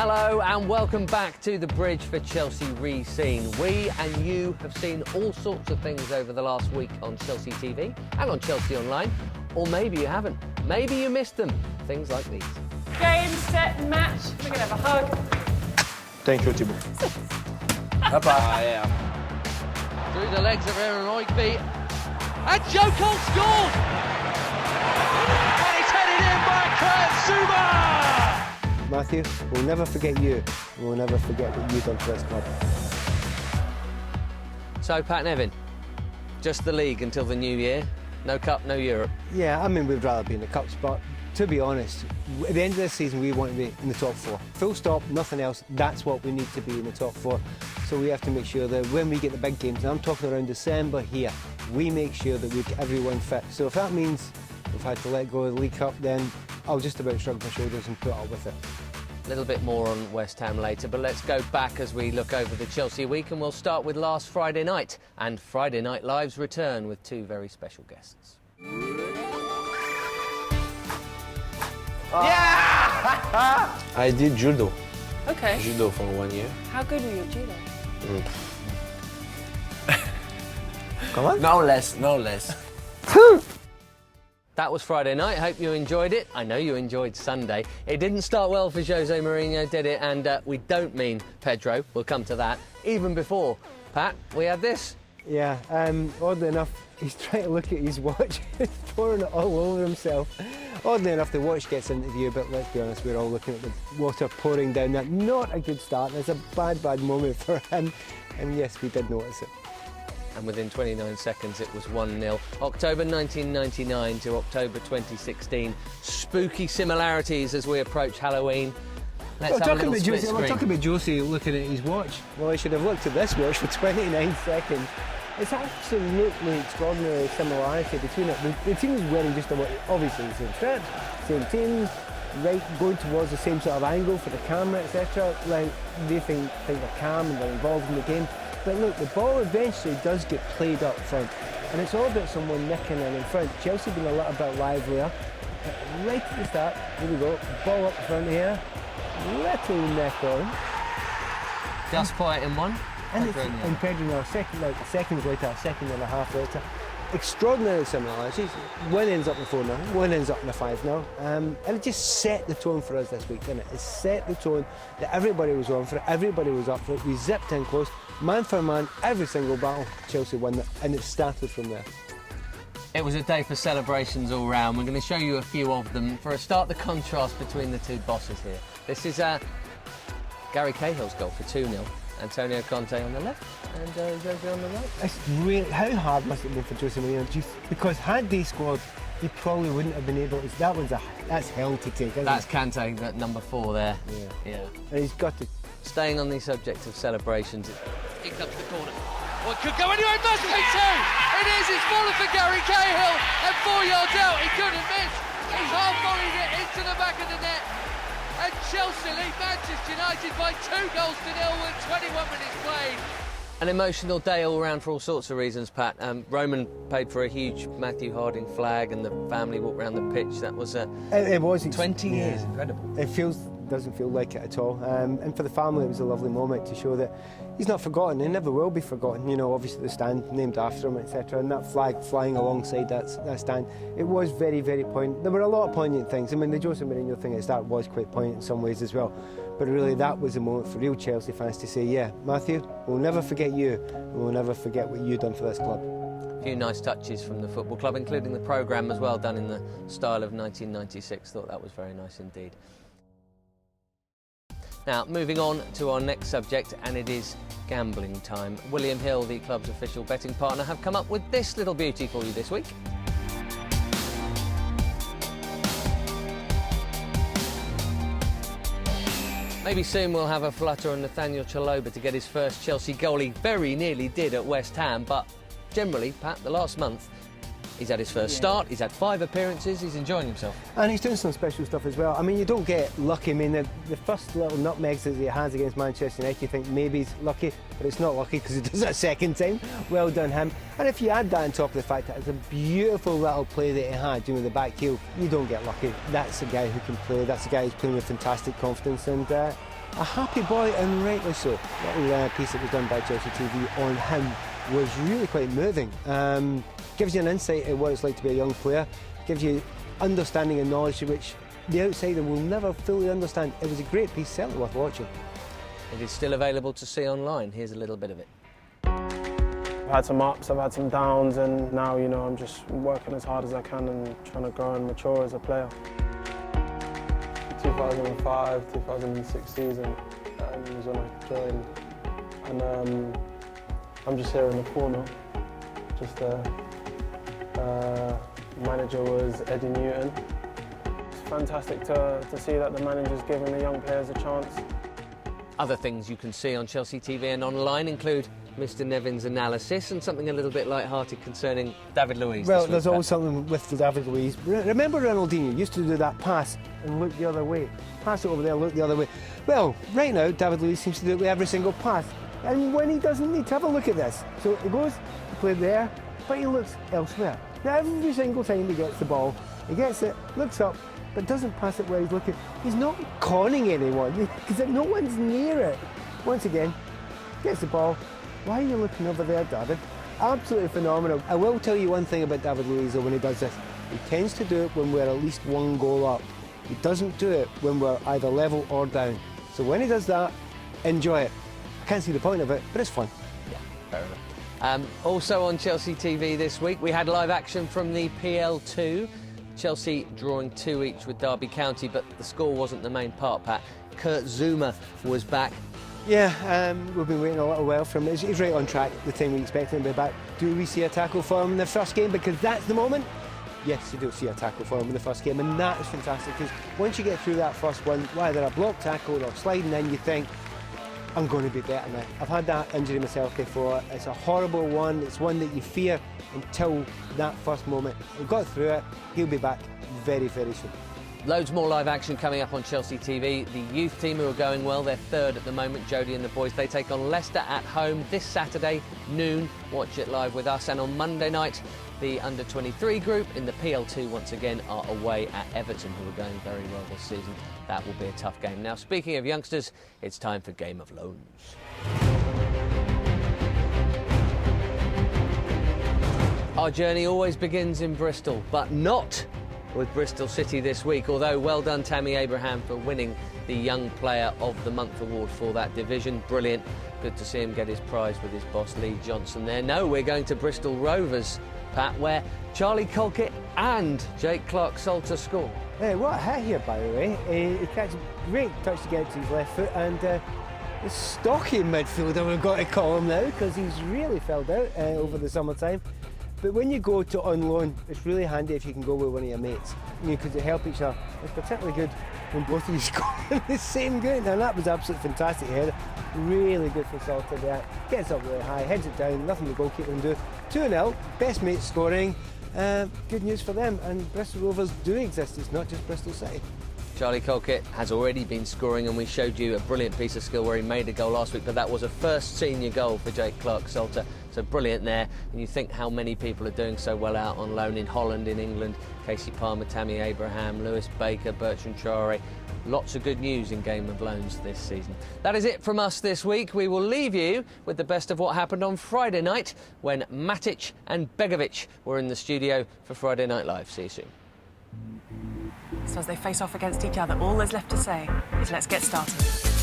Hello and welcome back to the Bridge for Chelsea Re-Seen. We and you have seen all sorts of things over the last week on Chelsea TV and on Chelsea Online. Or maybe you haven't. Maybe you missed them. Things like these. Game, set, match. We're going to have a hug. Thank you, Thibaut. Bye-bye. Through the legs of Aaron Oigby. And Joe Cole scored! And it's headed in by Kurt Zouma! Matthew, we'll never forget you. We'll never forget what you've done for this club. So, Pat Nevin, just the league until the new year. No Cup, no Europe. Yeah, I mean, we'd rather be in the Cups, but to be honest, at the end of this season, we want to be in the top four. Full stop, nothing else. That's what we need to be in the top four. So we have to make sure that when we get the big games, and I'm talking around December here, we make sure that we get everyone fit. So if that means we've had to let go of the League Cup, then I'll just about shrug my shoulders and put up with it. A little bit more on West Ham later, but let's go back as we look over the Chelsea week, and we'll start with last Friday night and Friday Night Live's return with two very special guests. I did judo. Okay. Judo for 1 year. How good were you at judo? Come on. No less, no less. That was Friday night. Hope you enjoyed it. I know you enjoyed Sunday. It didn't start well for Jose Mourinho, did it? And we don't mean Pedro. We'll come to that. Even before, Pat, we had this. Yeah, oddly enough, he's trying to look at his watch. He's pouring it all over himself. Oddly enough, the watch gets into view, but let's be honest, we're all looking at the water pouring down that. Not a good start. It's a bad moment for him. And yes, we did notice it. And within 29 seconds, it was 1-0. October 1999 to October 2016. Spooky similarities as we approach Halloween. Let's have a little split screen. Talking about Josie looking at his watch. Well, I should have looked at this watch for 29 seconds. It's absolutely extraordinary similarity between it. The team is wearing just about, obviously, the same strips, same teams, right, going towards the same sort of angle for the camera, etc. Like, they think they're calm and they're involved in the game. But look, the ball eventually does get played up front, and it's all about someone nicking in front. Chelsea been a little bit livelier. Right at the start, here we go, ball up front here, little nick on. Just Poyet in one. And Pedro now, seconds later, a second and a half later. Extraordinary similarities. One ends up in 4-0, one ends up in a 5-0. And it just set the tone for us this week, didn't it? It set the tone that everybody was on for it, everybody was up for it. We zipped in close, man for man, every single battle. Chelsea won it, and it started from there. It was a day for celebrations all round. We're going to show you a few of them. For a start, the contrast between the two bosses here. This is Gary Cahill's goal for 2-0. Antonio Conte on the left and Jose on the right. It's really, how hard must it have been for Jose Mourinho? Because had they scored, he probably wouldn't have been able to. That's hell to take, isn't That's it? Kante, that number 4 there. Yeah. And he's got to. Staying on the subject of celebrations, here comes the corner. Well, it could go anywhere, it must be 2! It is, it's fallen for Gary Cahill, and 4 yards out, he couldn't miss. He's half-volleyed it into the back of the net. And Chelsea lead Manchester United by 2 goals to 0 with 21 minutes played. An emotional day all round for all sorts of reasons, Pat. Roman paid for a huge Matthew Harding flag and the family walked round the pitch. That was it was 20 years, incredible. It doesn't feel like it at all. And for the family, it was a lovely moment to show that he's not forgotten. He never will be forgotten. You know, obviously the stand named after him, etc. And that flag flying alongside that stand, it was very, very poignant. There were a lot of poignant things. I mean, the Jose Mourinho thing at the start was quite poignant in some ways as well. But really, that was a moment for real Chelsea fans to say, yeah, Matthew, we'll never forget you, and we'll never forget what you've done for this club. A few nice touches from the football club, including the programme as well, done in the style of 1996. Thought that was very nice indeed. Now, moving on to our next subject, and it is gambling time. William Hill, the club's official betting partner, have come up with this little beauty for you this week. Maybe soon we'll have a flutter on Nathaniel Chalobah to get his first Chelsea goal. He very nearly did at West Ham, but generally, Pat, the last month, he's had his first start, he's had 5 appearances, he's enjoying himself. And he's doing some special stuff as well. I mean, you don't get lucky. I mean, the first little nutmegs that he has against Manchester United, you think maybe he's lucky, but it's not lucky because he does it a second time. Well done him. And if you add that on top of the fact that it's a beautiful little play that he had, you know, the back heel, you don't get lucky. That's a guy who can play. That's a guy who's playing with fantastic confidence, and a happy boy, and rightly so. That little piece that was done by Chelsea TV on him was really quite moving. Gives you an insight into what it's like to be a young player, gives you understanding and knowledge which the outsider will never fully understand. It was a great piece, certainly worth watching. It is still available to see online. Here's a little bit of it. I've had some ups, I've had some downs, and now, you know, I'm just working as hard as I can and trying to grow and mature as a player. 2005, 2006 season was when I joined, and I'm just here in the corner. Just manager was Eddie Newton. It's fantastic to see that the manager's giving the young players a chance. Other things you can see on Chelsea TV and online include Mr Nevin's analysis and something a little bit light-hearted concerning David Luiz. Well, there's always something with David Luiz. Remember Ronaldinho used to do that pass and look the other way. Pass it over there, look the other way. Well, right now, David Luiz seems to do it with every single pass. And when he doesn't need to have a look at this. So he goes to play there, but he looks elsewhere. Now, every single time he gets the ball, he gets it, looks up, but doesn't pass it where he's looking. He's not conning anyone, because no one's near it. Once again, gets the ball. Why are you looking over there, David? Absolutely phenomenal. I will tell you one thing about David Luiz when he does this. He tends to do it when we're at least one goal up. He doesn't do it when we're either level or down. So when he does that, enjoy it. I can't see the point of it, but it's fun. Yeah, fair enough. Also on Chelsea TV this week, we had live action from the PL2. Chelsea drawing 2 each with Derby County, but the score wasn't the main part, Pat. Kurt Zouma was back. Yeah, we've been waiting a little while for him. He's right on track, the time we expected him to be back. Do we see a tackle for him in the first game? Because that's the moment. Yes, you do see a tackle for him in the first game, and that is fantastic, because once you get through that first one, whether a block tackle or sliding in, you think, I'm going to be better now. I've had that injury myself before. It's a horrible one. It's one that you fear until that first moment. We've got through it. He'll be back very, very soon. Loads more live action coming up on Chelsea TV. The youth team who are going well, they're third at the moment, Jody and the boys. They take on Leicester at home this Saturday, noon. Watch it live with us. And on Monday night, the under-23 group in the PL2 once again are away at Everton, who are going very well this season. That will be a tough game. Now, speaking of youngsters, it's time for Game of Loans. Our journey always begins in Bristol, but not with Bristol City this week, although well done Tammy Abraham for winning the Young Player of the Month award for that division. Brilliant. Good to see him get his prize with his boss Lee Johnson there. No, we're going to Bristol Rovers, Pat, where Charlie Colkett and Jake Clark-Salter score. Hey, what a hit here, by the way. He catches a great touch to get to his left foot, and the stocky midfielder, we've got to call him now, because he's really filled out over the summertime. But when you go to on loan, it's really handy if you can go with one of your mates, because they help each other. It's particularly good when both of you score in the same game, and that was absolutely fantastic header. Really good for Salter there. Gets up really high, heads it down, nothing the goalkeeper can do. 2-0, best mates scoring. Good news for them, and Bristol Rovers do exist, it's not just Bristol City. Charlie Colkett has already been scoring, and we showed you a brilliant piece of skill where he made a goal last week, but that was a first senior goal for Jake Clark-Salter, so brilliant there. And you think how many people are doing so well out on loan in Holland, in England. Casey Palmer, Tammy Abraham, Lewis Baker, Bertrand Traore. Lots of good news in Game of Loans this season. That is it from us this week. We will leave you with the best of what happened on Friday night when Matic and Begovic were in the studio for Friday Night Live. See you soon. So as they face off against each other, all there's left to say is let's get started. It's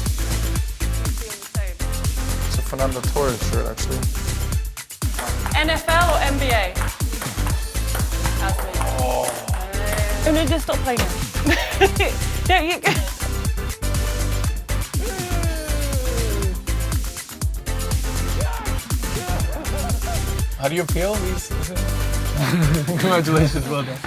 a Fernando Torres shirt, actually. NFL or NBA? Oh. No, just stop playing it. No, you... How do you appeal? Congratulations, well done.